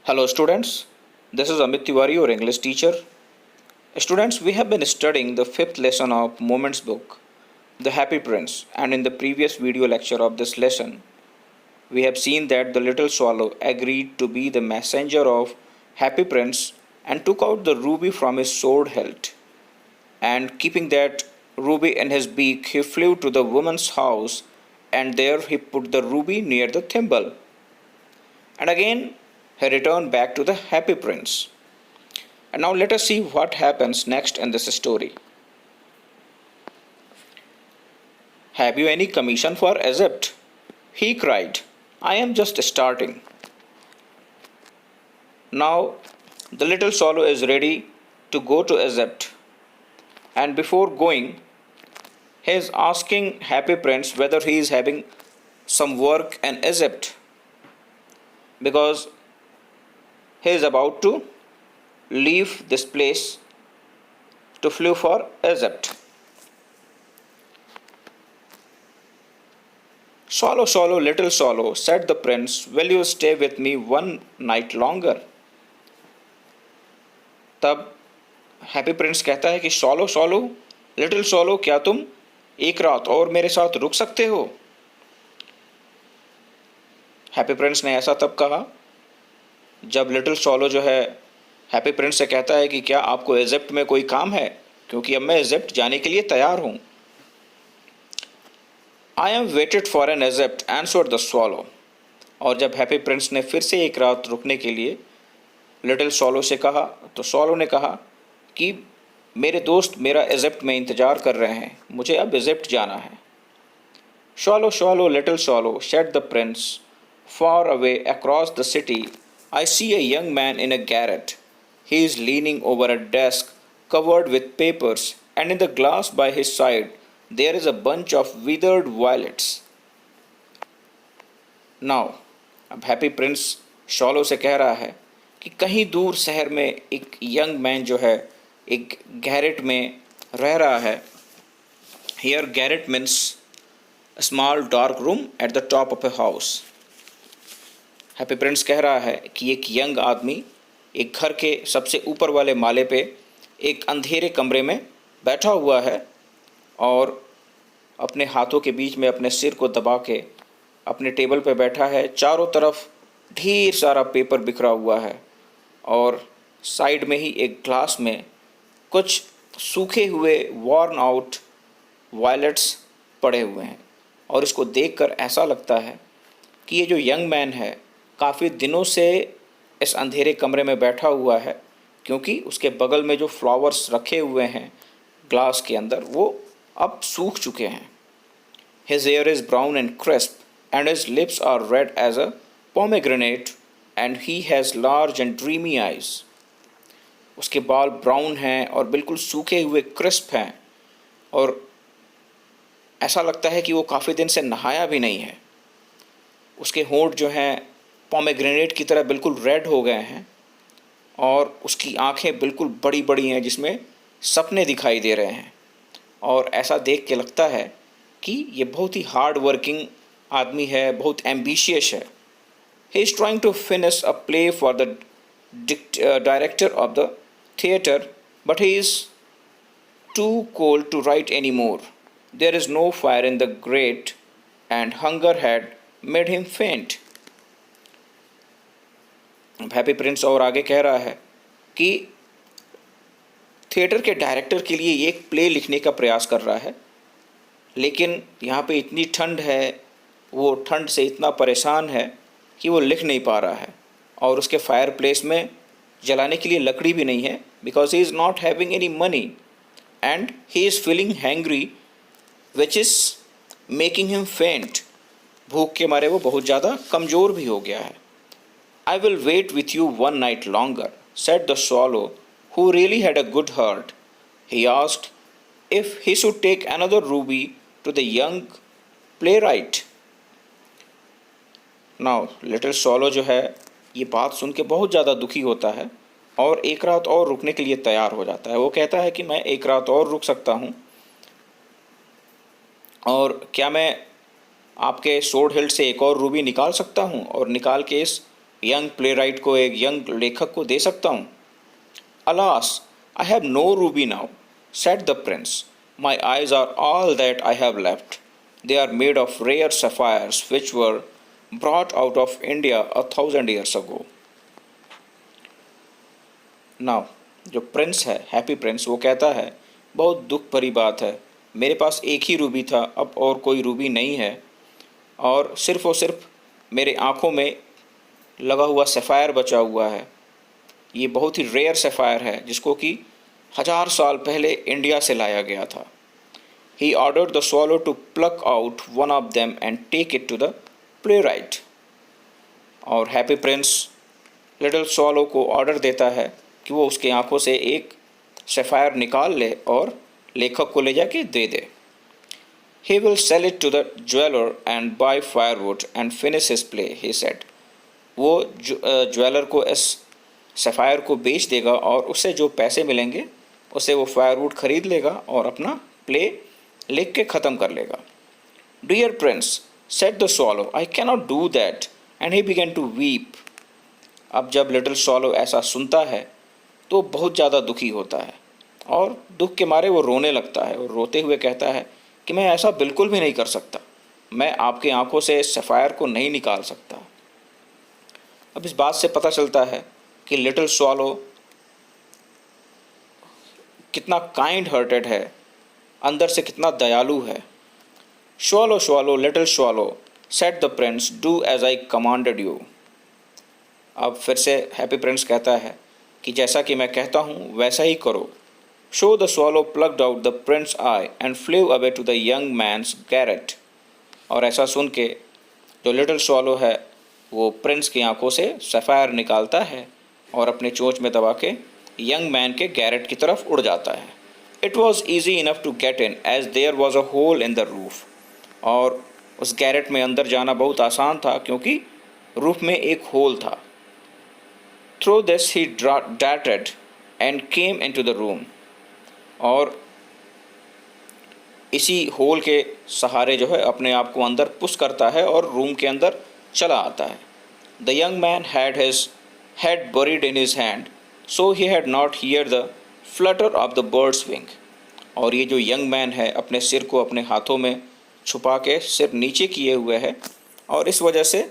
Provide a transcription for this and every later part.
Hello students, this is Amit Tiwari, your English teacher. Students, we have been studying the fifth lesson of Moments book, The Happy Prince, and in the previous video lecture of this lesson, we have seen that the little swallow agreed to be the messenger of Happy Prince and took out the ruby from his sword hilt. And keeping that ruby in his beak, he flew to the woman's house and there he put the ruby near the thimble. And again, he returned back to the Happy Prince. And now let us see what happens next in this story. Have you any commission for Egypt? He cried. I am just starting. Now the little swallow is ready to go to Egypt. And before going, he is asking Happy Prince whether he is having some work in Egypt, because he is about to leave this place to fly for Egypt. Swallow, swallow, little swallow, said the prince, will you stay with me one night longer? तब happy Prince कहता है कि swallow, swallow, little swallow, क्या तुम एक रात और मेरे साथ रुक सकते हो? हैप्पी प्रिंस ने ऐसा तब कहा जब लिटिल स्वॉलो जो है हैप्पी प्रिंस से कहता है कि क्या आपको इजिप्ट में कोई काम है, क्योंकि अब मैं इजिप्ट जाने के लिए तैयार हूं. I am waited for in Egypt answered the swallow. और जब हैप्पी प्रिंस ने फिर से एक रात रुकने के लिए लिटिल स्वॉलो से कहा तो स्वॉलो ने कहा कि मेरे दोस्त मेरा इजिप्ट में इंतज़ार कर रहे हैं, मुझे अब इजिप्ट जाना है. Swallow swallow little swallow said the Prince, far away across the city I see a young man in a garret. He is leaning over a desk covered with papers, and in the glass by his side there is a bunch of withered violets. Now, अब happy Prince shallow से कह रहा है कि कहीं दूर शहर में एक यंग मैन जो है एक गैरेट में रह रहा है. Here garret means a small dark room at the top of a house. Happy Prince कह रहा है कि एक यंग आदमी एक घर के सबसे ऊपर वाले माले पे एक अंधेरे कमरे में बैठा हुआ है और अपने हाथों के बीच में अपने सिर को दबा के अपने टेबल पे बैठा है. चारों तरफ ढेर सारा पेपर बिखरा हुआ है और साइड में ही एक ग्लास में कुछ सूखे हुए वॉर्न आउट वायलेट्स पड़े हुए हैं. और इसको देखकर ऐसा लगता है कि ये जो यंग मैन है काफ़ी दिनों से इस अंधेरे कमरे में बैठा हुआ है, क्योंकि उसके बगल में जो फ्लावर्स रखे हुए हैं ग्लास के अंदर वो अब सूख चुके हैं. His hair is brown and crisp and his lips are red as a pomegranate and he has large and dreamy eyes. उसके बाल ब्राउन हैं और बिल्कुल सूखे हुए क्रिस्प हैं और ऐसा लगता है कि वो काफ़ी दिन से नहाया भी नहीं है. उसके होंठ जो हैं पोमेग्रेनेट की तरह बिल्कुल रेड हो गए हैं और उसकी आंखें बिल्कुल बड़ी बड़ी हैं जिसमें सपने दिखाई दे रहे हैं. और ऐसा देख के लगता है कि ये बहुत ही हार्ड वर्किंग आदमी है, बहुत एम्बिशियस है. He is trying to finish a play for the director of the theatre but he is too cold to write any more. There is no fire in the grate and hunger had made him faint. Happy prince और आगे कह रहा है कि theatre के director के लिए एक प्ले लिखने का प्रयास कर रहा है, लेकिन यहाँ पे इतनी ठंड है, वो ठंड से इतना परेशान है कि वो लिख नहीं पा रहा है. और उसके फायर प्लेस में जलाने के लिए लकड़ी भी नहीं है, because he is not having any money and he is feeling hangry which is making him फेंट. भूख के मारे वो बहुत ज़्यादा कमज़ोर भी हो गया है. I will wait with you one night longer, said the swallow, who really had a good heart. He asked if he should take another ruby to the young playwright. Now, little swallow जो है ये बात सुन के बहुत ज़्यादा दुखी होता है और एक रात और रुकने के लिए तैयार हो जाता है. वो कहता है कि मैं एक रात और रुक सकता हूँ और क्या मैं आपके सोर्ड हिल्ट से एक और रूबी निकाल सकता हूँ और निकाल के इस यंग प्ले राइट को, एक यंग लेखक को दे सकता हूँ? Alas, I have no ruby now, said the prince, my eyes are all that I have left, they are made of rare sapphires which were brought out of India 1,000 years ago. Now जो prince है, happy prince, वो कहता है बहुत दुख भरी बात है, मेरे पास एक ही रूबी था, अब और कोई रूबी नहीं है, और सिर्फ मेरे आँखों में लगा हुआ सफ़ायर बचा हुआ है। ये बहुत ही रेयर सफ़ायर है जिसको कि 1000 साल पहले इंडिया से लाया गया था। He ordered the swallow to pluck out one of them and take it to the playwright. और हैप्पी प्रिंस लिटिल स्वॉलो को ऑर्डर देता है कि वो उसकी आंखों से एक सफ़ायर निकाल ले और लेखक को ले जाके दे दे। He will sell it to the jeweler and buy firewood and finish his play, he said. वो ज्वेलर को इस सफ़ायर को बेच देगा और उससे जो पैसे मिलेंगे उससे वो फायरवुड खरीद लेगा और अपना प्ले लिख के ख़त्म कर लेगा। Dear prince, said the swallow, I cannot do that, and he began to weep. अब जब लिटिल स्वॉलो ऐसा सुनता है तो बहुत ज़्यादा दुखी होता है और दुख के मारे वो रोने लगता है और रोते हुए कहता है कि मैं ऐसा बिल्कुल भी नहीं कर सकता, मैं आपकी आंखों से सफ़ायर को नहीं निकाल सकता। अब इस बात से पता चलता है कि लिटिल स्वॉलो कितना काइंड हार्टेड है, अंदर से कितना दयालु है। Swallow swallow little swallow, said the prince, do as I commanded you. अब फिर से हैप्पी प्रिंस कहता है कि जैसा कि मैं कहता हूँ वैसा ही करो। So the swallow plucked out the prince eye and flew away to the young man's garret. और ऐसा सुन के जो लिटिल स्वॉलो है वो प्रिंस की आंखों से सफ़ायर निकालता है और अपने चोंच में दबा के यंग मैन के गैरेट की तरफ उड़ जाता है। It was easy enough to get in as there was a hole in the roof. और उस गैरेट में अंदर जाना बहुत आसान था क्योंकि रूफ में एक होल था। Through this he darted and came into the room. और इसी होल के सहारे जो है अपने आप को अंदर पुश करता है और रूम के अंदर चला आता है। The young man had his head buried in his hand, so he had not here the Flutter of the birds wing. और ये जो यंग मैन है अपने सिर को अपने हाथों में छुपा के सिर नीचे किए हुए है और इस वजह से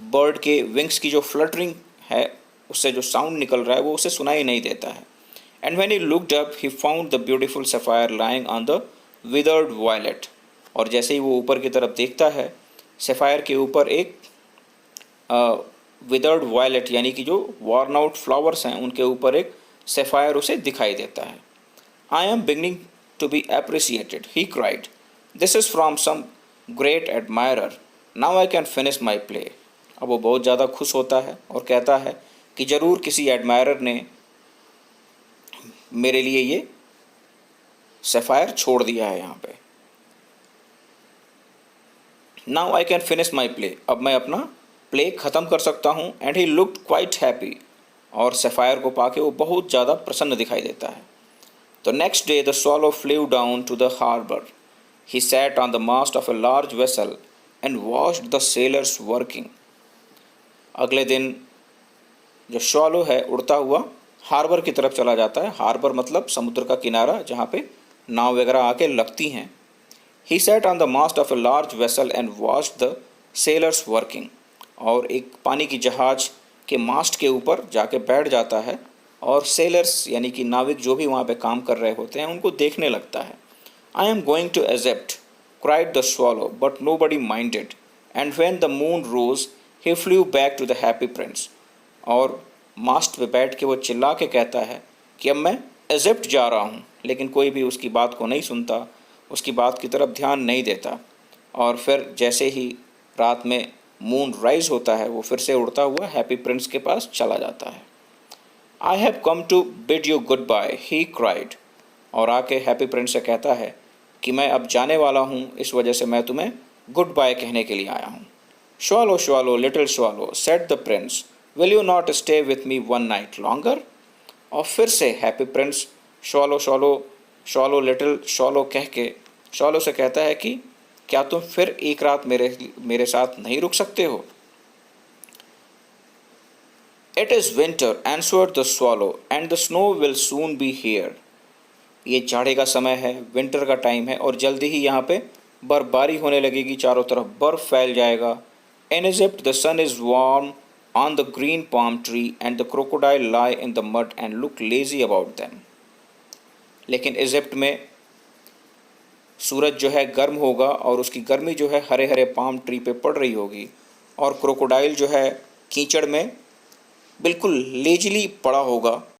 बर्ड के विंग्स की जो फ्लटरिंग है उससे जो साउंड निकल रहा है वो उसे सुनाई नहीं देता है। And when he looked up he found the beautiful sapphire lying on the withered violet. और जैसे ही वो ऊपर की तरफ देखता है सफ़ायर के ऊपर एक विदर्ड वायलेट यानी कि जो वॉर्न आउट फ्लावर्स हैं उनके ऊपर एक सफ़ायर उसे दिखाई देता है। I am beginning to be appreciated, he cried, this is from some great admirer, now I can finish my play. अब वो बहुत ज़्यादा खुश होता है और कहता है कि ज़रूर किसी एडमायरर ने मेरे लिए ये सफ़ायर छोड़ दिया है यहाँ पे। Now I can finish my play, अब मैं अपना प्ले ख़त्म कर सकता हूँ। And he looked quite happy, और सफ़ायर को पाके वो बहुत ज़्यादा प्रसन्न दिखाई देता है। तो next day the swallow flew down to the harbour, he sat on the mast of a large vessel and watched the sailors working. अगले दिन जो स्वॉलो है उड़ता हुआ हार्बर की तरफ चला जाता है। हार्बर मतलब समुद्र का किनारा जहाँ पे नाव वगैरह आके लगती हैं। He sat on the mast of a large vessel and watched the sailors working. और एक पानी की जहाज़ के मास्ट के ऊपर जाके बैठ जाता है और सेलर्स यानी कि नाविक जो भी वहाँ पे काम कर रहे होते हैं उनको देखने लगता है। I am going to Egypt, cried the swallow, but nobody minded, and when the moon rose he flew back to the happy prince. और मास्ट पे बैठ के वो चिल्ला के कहता है कि अब मैं इजिप्ट जा रहा हूँ, लेकिन कोई भी उसकी बात को नहीं सुनता, उसकी बात की तरफ ध्यान नहीं देता। और फिर जैसे ही रात में मून राइज होता है वो फिर से उड़ता हुआ हैप्पी प्रिंस के पास चला जाता है। I have come to bid you goodbye, he cried. और आके हैप्पी प्रिंस से कहता है कि मैं अब जाने वाला हूँ, इस वजह से मैं तुम्हें गुड बाय कहने के लिए आया हूँ। Swallow swallow little swallow, said the Prince, will you not stay with me one night longer. और फिर से happy Prince swallow swallow swallow little swallow कह के स्वॉलो से कहता है कि क्या तुम फिर एक रात मेरे साथ नहीं रुक सकते हो। It is winter answered the swallow, and the snow will soon be here. ये जाड़े का समय है, विंटर का टाइम है और जल्दी ही यहाँ पे बर्फबारी होने लगेगी, चारों तरफ बर्फ फैल जाएगा. In Egypt the sun is warm on the green palm tree and the crocodile lie in the mud and look lazy about them. लेकिन इजिप्ट में सूरज जो है गर्म होगा और उसकी गर्मी जो है हरे हरे पाम ट्री पे पड़ रही होगी, और क्रोकोडाइल जो है कीचड़ में बिल्कुल लेजिली पड़ा होगा.